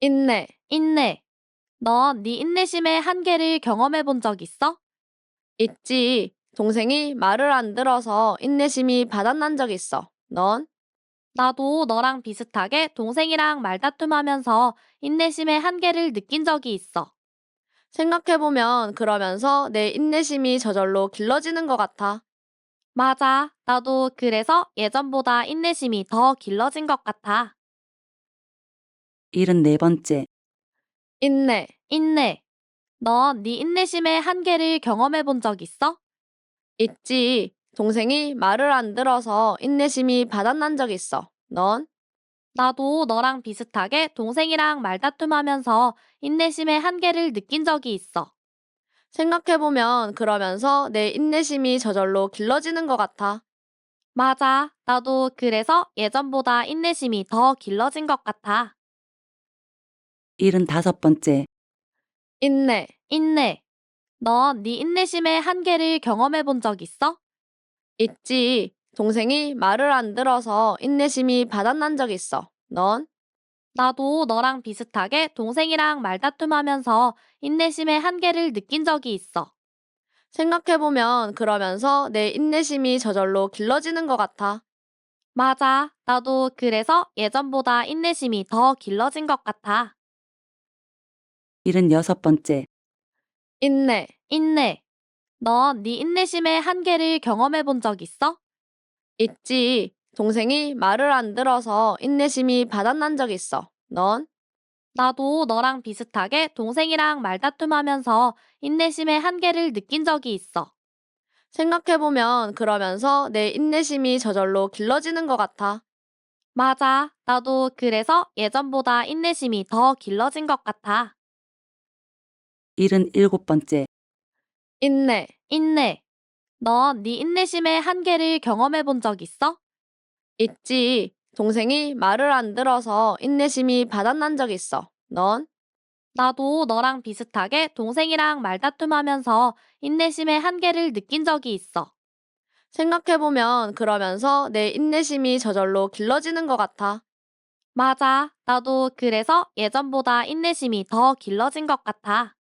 인내, 인내. 너 네 인내심의 한계를 경험해 본 적 있어? 있지. 동생이 말을 안 들어서 인내심이 바닥난 적 있어. 넌? 나도 너랑 비슷하게 동생이랑 말다툼하면서 인내심의 한계를 느낀 적이 있어. 생각해보면 그러면서 내 인내심이 저절로 길러지는 것 같아. 맞아. 나도 그래서 예전보다 인내심이 더 길러진 것 같아. 74번째. 인내, 인내. 너 네 인내심의 한계를 경험해 본 적 있어? 있지. 동생이 말을 안 들어서 인내심이 바닥난 적 있어. 넌? 나도 너랑 비슷하게 동생이랑 말다툼하면서 인내심의 한계를 느낀 적이 있어. 생각해보면 그러면서 내 인내심이 저절로 길러지는 것 같아. 맞아. 나도 그래서 예전보다 인내심이 더 길러진 것 같아. 75번째. 인내, 인내. 너 네 인내심의 한계를 경험해 본 적 있어? 있지. 동생이 말을 안 들어서 인내심이 바닥난 적 있어. 넌? 나도 너랑 비슷하게 동생이랑 말다툼하면서 인내심의 한계를 느낀 적이 있어. 생각해보면 그러면서 내 인내심이 저절로 길러지는 것 같아. 맞아. 나도 그래서 예전보다 인내심이 더 길러진 것 같아. 76번째. 인내, 인내. 너 네 인내심의 한계를 경험해 본 적 있어? 있지. 동생이 말을 안 들어서 인내심이 바닥난 적 있어. 넌? 나도 너랑 비슷하게 동생이랑 말다툼하면서 인내심의 한계를 느낀 적이 있어. 생각해보면 그러면서 내 인내심이 저절로 길러지는 것 같아. 맞아. 나도 그래서 예전보다 인내심이 더 길러진 것 같아. 77번째. 인내, 인내. 너 네 인내심의 한계를 경험해 본 적 있어? 있지. 동생이 말을 안 들어서 인내심이 바닥난 적 있어. 넌? 나도 너랑 비슷하게 동생이랑 말다툼하면서 인내심의 한계를 느낀 적이 있어. 생각해보면 그러면서 내 인내심이 저절로 길러지는 것 같아. 맞아. 나도 그래서 예전보다 인내심이 더 길러진 것 같아.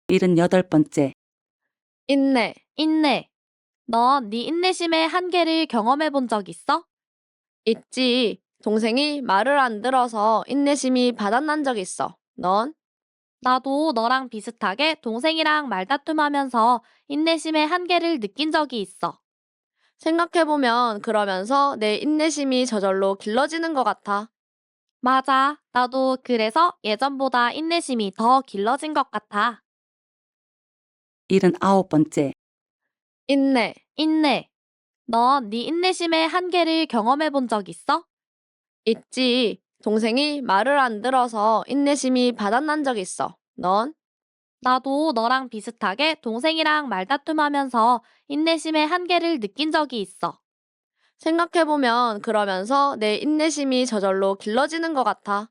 78번째. 인내, 인내. 너 네 인내심의 한계를 경험해 본 적 있어? 있지. 동생이 말을 안 들어서 인내심이 바닥난 적 있어. 넌? 나도 너랑 비슷하게 동생이랑 말다툼하면서 인내심의 한계를 느낀 적이 있어. 생각해보면 그러면서 내 인내심이 저절로 길러지는 것 같아. 맞아. 나도 그래서 예전보다 인내심이 더 길러진 것 같아. 79번째. 인내, 인내. 너 네 인내심의 한계를 경험해 본 적 있어? 있지. 동생이 말을 안 들어서 인내심이 바닥난 적 있어. 넌? 나도 너랑 비슷하게 동생이랑 말다툼하면서 인내심의 한계를 느낀 적이 있어. 생각해보면 그러면서 내 인내심이 저절로 길러지는 것 같아.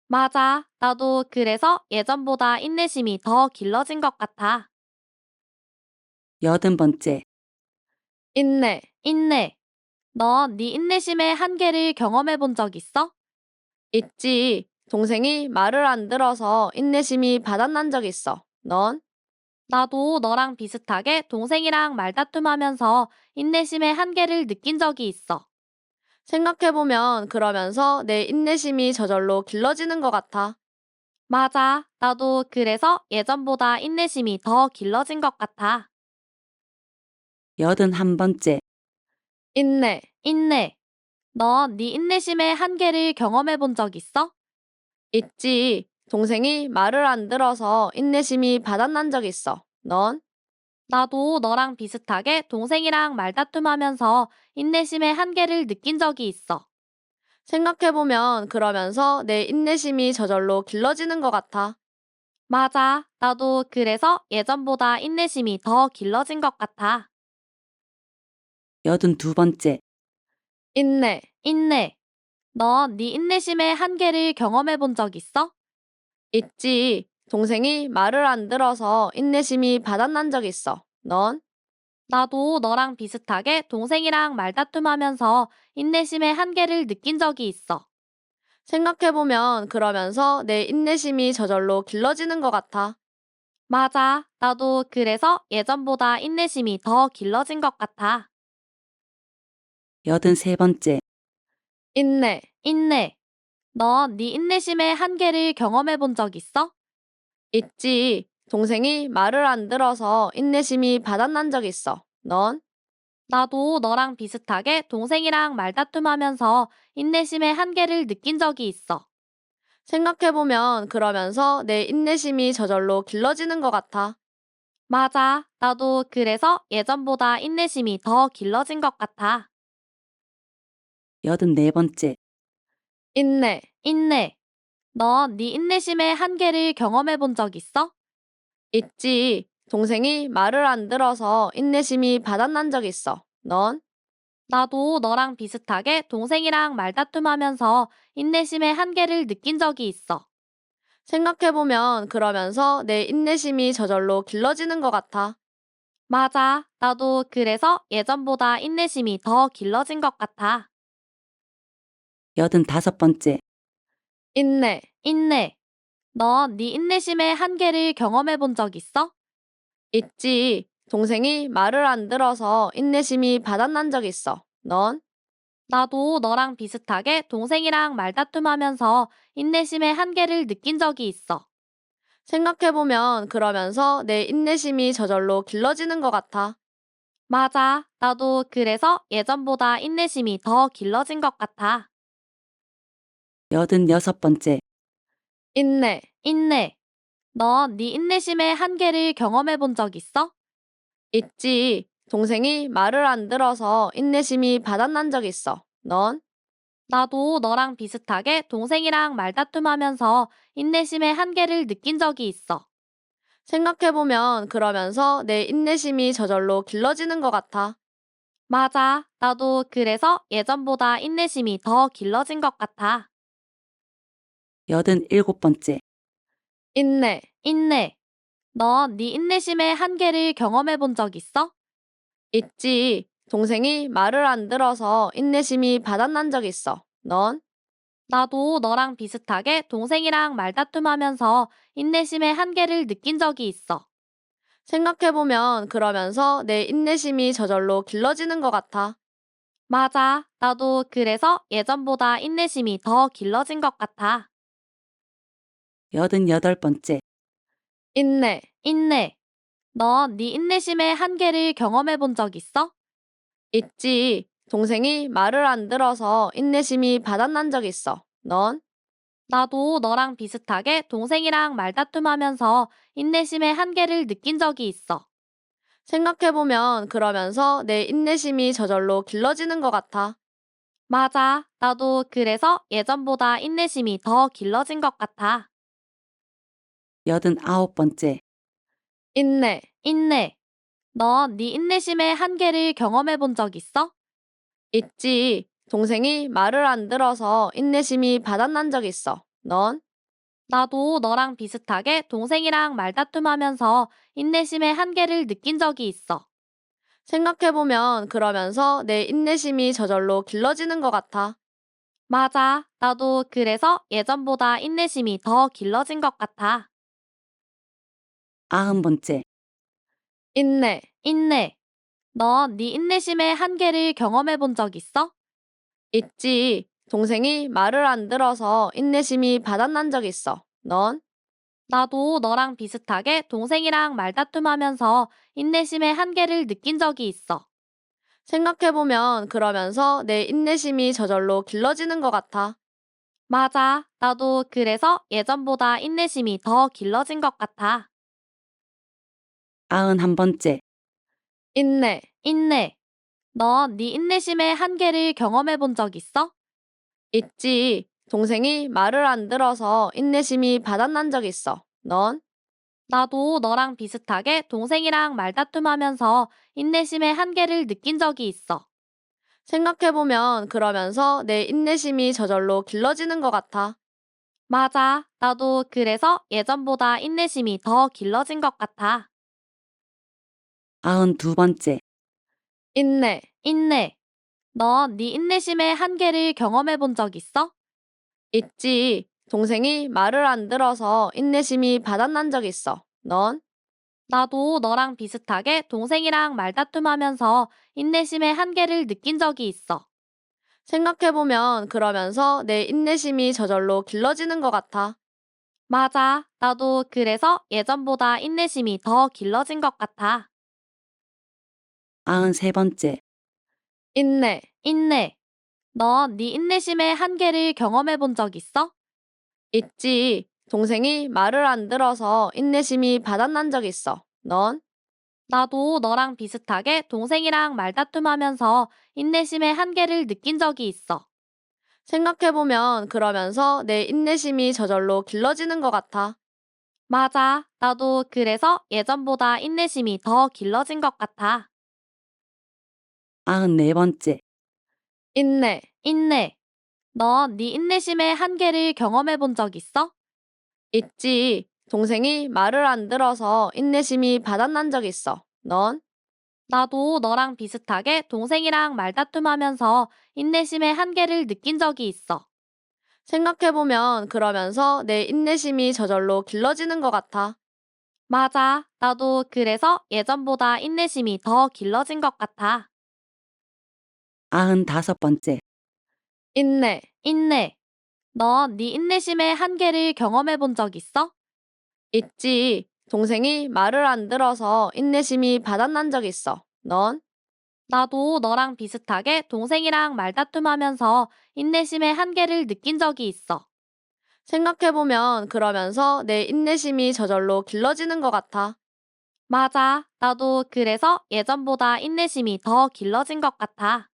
맞아. 나도 그래서 예전보다 인내심이 더 길러진 것 같아. 80번째. 인내, 인내. 너 네 인내심의 한계를 경험해 본 적 있어? 있지. 동생이 말을 안 들어서 인내심이 바닥난 적 있어. 넌? 나도 너랑 비슷하게 동생이랑 말다툼하면서 인내심의 한계를 느낀 적이 있어. 생각해보면 그러면서 내 인내심이 저절로 길러지는 것 같아. 맞아. 나도 그래서 예전보다 인내심이 더 길러진 것 같아. 81번째. 인내, 인내. 너 네 인내심의 한계를 경험해 본 적 있어? 있지. 동생이 말을 안 들어서 인내심이 바닥난 적 있어. 넌? 나도 너랑 비슷하게 동생이랑 말다툼하면서 인내심의 한계를 느낀 적이 있어. 생각해보면 그러면서 내 인내심이 저절로 길러지는 것 같아. 맞아. 나도 그래서 예전보다 인내심이 더 길러진 것 같아. 82번째. 인내, 인내. 너 네 인내심의 한계를 경험해 본 적 있어? 있지. 동생이 말을 안 들어서 인내심이 바닥난 적 있어. 넌? 나도 너랑 비슷하게 동생이랑 말다툼하면서 인내심의 한계를 느낀 적이 있어. 생각해보면 그러면서 내 인내심이 저절로 길러지는 것 같아. 맞아. 나도 그래서 예전보다 인내심이 더 길러진 것 같아. 83번째. 인내, 인내. 너 네 인내심의 한계를 경험해 본 적 있어? 있지. 동생이 말을 안 들어서 인내심이 바닥난 적 있어. 넌? 나도 너랑 비슷하게 동생이랑 말다툼하면서 인내심의 한계를 느낀 적이 있어. 생각해보면 그러면서 내 인내심이 저절로 길러지는 것 같아. 맞아. 나도 그래서 예전보다 인내심이 더 길러진 것 같아. 84번째. 인내, 인내. 너 네 인내심의 한계를 경험해 본 적 있어? 있지. 동생이 말을 안 들어서 인내심이 바닥난 적 있어. 넌? 나도 너랑 비슷하게 동생이랑 말다툼하면서 인내심의 한계를 느낀 적이 있어. 생각해보면 그러면서 내 인내심이 저절로 길러지는 것 같아. 맞아. 나도 그래서 예전보다 인내심이 더 길러진 것 같아. 85번째. 인내, 인내. 너 네 인내심의 한계를 경험해 본 적 있어? 있지. 동생이 말을 안 들어서 인내심이 바닥난 적 있어. 넌? 나도 너랑 비슷하게 동생이랑 말다툼하면서 인내심의 한계를 느낀 적이 있어. 생각해보면 그러면서 내 인내심이 저절로 길러지는 것 같아. 맞아. 나도 그래서 예전보다 인내심이 더 길러진 것 같아. 86번째. 인내, 인내. 너 네 인내심의 한계를 경험해 본 적 있어? 있지. 동생이 말을 안 들어서 인내심이 바닥난 적 있어. 넌? 나도 너랑 비슷하게 동생이랑 말다툼하면서 인내심의 한계를 느낀 적이 있어. 생각해보면 그러면서 내 인내심이 저절로 길러지는 것 같아. 맞아. 나도 그래서 예전보다 인내심이 더 길러진 것 같아. 87번째. 인내, 인내. 너 네 인내심의 한계를 경험해 본 적 있어? 있지. 동생이 말을 안 들어서 인내심이 바닥난 적 있어. 넌? 나도 너랑 비슷하게 동생이랑 말다툼하면서 인내심의 한계를 느낀 적이 있어. 생각해보면 그러면서 내 인내심이 저절로 길러지는 것 같아. 맞아. 나도 그래서 예전보다 인내심이 더 길러진 것 같아. 88번째. 인내, 인내. 너 네 인내심의 한계를 경험해 본 적 있어? 있지. 동생이 말을 안 들어서 인내심이 바닥난 적 있어. 넌? 나도 너랑 비슷하게 동생이랑 말다툼하면서 인내심의 한계를 느낀 적이 있어. 생각해보면 그러면서 내 인내심이 저절로 길러지는 것 같아. 맞아. 나도 그래서 예전보다 인내심이 더 길러진 것 같아. 89번째. 인내, 인내. 너 네 인내심의 한계를 경험해 본 적 있어? 있지. 동생이 말을 안 들어서 인내심이 바닥난 적 있어. 넌? 나도 너랑 비슷하게 동생이랑 말다툼하면서 인내심의 한계를 느낀 적이 있어. 생각해보면 그러면서 내 인내심이 저절로 길러지는 것 같아. 맞아. 나도 그래서 예전보다 인내심이 더 길러진 것 같아. 90번째. 인내, 인내. 너 네 인내심의 한계를 경험해 본 적 있어? 있지. 동생이 말을 안 들어서 인내심이 바닥난 적 있어. 넌? 나도 너랑 비슷하게 동생이랑 말다툼하면서 인내심의 한계를 느낀 적이 있어. 생각해보면 그러면서 내 인내심이 저절로 길러지는 것 같아. 맞아. 나도 그래서 예전보다 인내심이 더 길러진 것 같아. 91번째. 인내, 인내. 너 네 인내심의 한계를 경험해 본 적 있어? 있지. 동생이 말을 안 들어서 인내심이 바닥난 적 있어. 넌? 나도 너랑 비슷하게 동생이랑 말다툼하면서 인내심의 한계를 느낀 적이 있어. 생각해보면 그러면서 내 인내심이 저절로 길러지는 것 같아. 맞아. 나도 그래서 예전보다 인내심이 더 길러진 것 같아. 92번째. 인내, 인내. 너 네 인내심의 한계를 경험해 본 적 있어? 있지. 동생이 말을 안 들어서 인내심이 바닥난 적 있어. 넌? 나도 너랑 비슷하게 동생이랑 말다툼하면서 인내심의 한계를 느낀 적이 있어. 생각해보면 그러면서 내 인내심이 저절로 길러지는 것 같아. 맞아. 나도 그래서 예전보다 인내심이 더 길러진 것 같아. 93번째. 인내, 인내. 너 네 인내심의 한계를 경험해 본 적 있어? 있지. 동생이 말을 안 들어서 인내심이 바닥난 적 있어. 넌? 나도 너랑 비슷하게 동생이랑 말다툼하면서 인내심의 한계를 느낀 적이 있어. 생각해보면 그러면서 내 인내심이 저절로 길러지는 것 같아. 맞아. 나도 그래서 예전보다 인내심이 더 길러진 것 같아. 94번째. 인내, 인내. 너 네 인내심의 한계를 경험해 본 적 있어? 있지. 동생이 말을 안 들어서 인내심이 바닥난 적 있어. 넌? 나도 너랑 비슷하게 동생이랑 말다툼하면서 인내심의 한계를 느낀 적이 있어. 생각해보면 그러면서 내 인내심이 저절로 길러지는 것 같아. 맞아. 나도 그래서 예전보다 인내심이 더 길러진 것 같아. 95번째. 인내, 인내. 너 네 인내심의 한계를 경험해 본 적 있어? 있지. 동생이 말을 안 들어서 인내심이 바닥난 적 있어. 넌? 나도 너랑 비슷하게 동생이랑 말다툼하면서 인내심의 한계를 느낀 적이 있어. 생각해보면 그러면서 내 인내심이 저절로 길러지는 것 같아. 맞아. 나도 그래서 예전보다 인내심이 더 길러진 것 같아.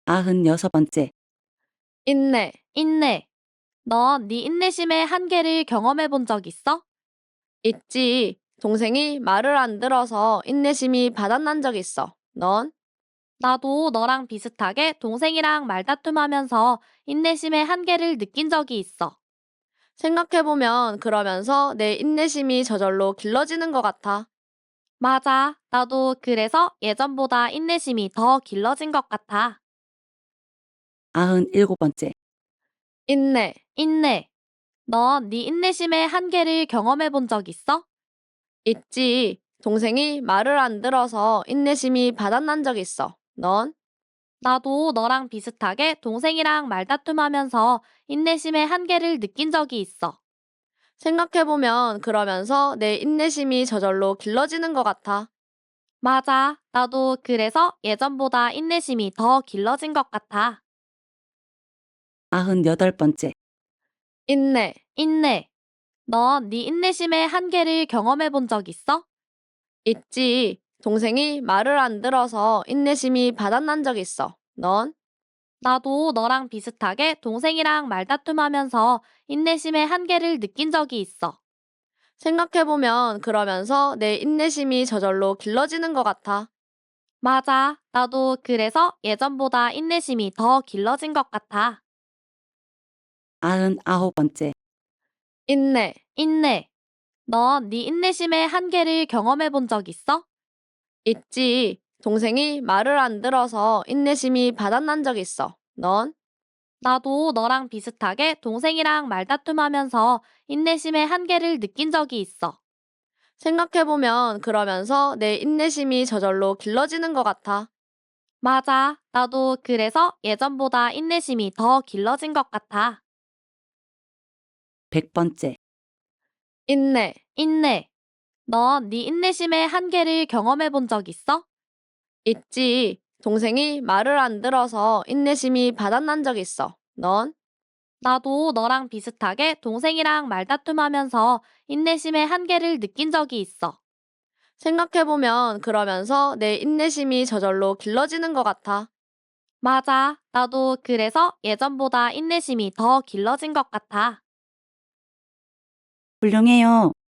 96번째. 인내, 인내. 너 네 인내심의 한계를 경험해 본 적 있어? 있지. 동생이 말을 안 들어서 인내심이 바닥난 적 있어. 넌? 나도 너랑 비슷하게 동생이랑 말다툼하면서 인내심의 한계를 느낀 적이 있어. 생각해보면 그러면서 내 인내심이 저절로 길러지는 것 같아. 맞아. 나도 그래서 예전보다 인내심이 더 길러진 것 같아. 97번째. 인내, 인내. 너 네 인내심의 한계를 경험해 본 적 있어? 있지. 동생이 말을 안 들어서 인내심이 바닥난 적 있어. 넌? 나도 너랑 비슷하게 동생이랑 말다툼하면서 인내심의 한계를 느낀 적이 있어. 생각해보면 그러면서 내 인내심이 저절로 길러지는 것 같아. 맞아. 나도 그래서 예전보다 인내심이 더 길러진 것 같아. 98번째. 인내, 인내. 너 네 인내심의 한계를 경험해 본 적 있어? 있지. 동생이 말을 안 들어서 인내심이 바닥난 적 있어. 넌? 나도 너랑 비슷하게 동생이랑 말다툼하면서 인내심의 한계를 느낀 적이 있어. 생각해보면 그러면서 내 인내심이 저절로 길러지는 것 같아. 맞아. 나도 그래서 예전보다 인내심이 더 길러진 것 같아. 99번째. 인내, 인내. 너 네 인내심의 한계를 경험해 본 적 있어? 있지. 동생이 말을 안 들어서 인내심이 바닥난 적 있어. 넌? 나도 너랑 비슷하게 동생이랑 말다툼하면서 인내심의 한계를 느낀 적이 있어. 생각해보면 그러면서 내 인내심이 저절로 길러지는 것 같아. 맞아. 나도 그래서 예전보다 인내심이 더 길러진 것 같아. 100번째. 인내, 인내. 너 네 인내심의 한계를 경험해 본 적 있어? 있지. 동생이 말을 안 들어서 인내심이 바닥난 적 있어. 넌? 나도 너랑 비슷하게 동생이랑 말다툼하면서 인내심의 한계를 느낀 적이 있어. 생각해보면 그러면서 내 인내심이 저절로 길러지는 것 같아. 맞아. 나도 그래서 예전보다 인내심이 더 길러진 것 같아. 훌륭해요.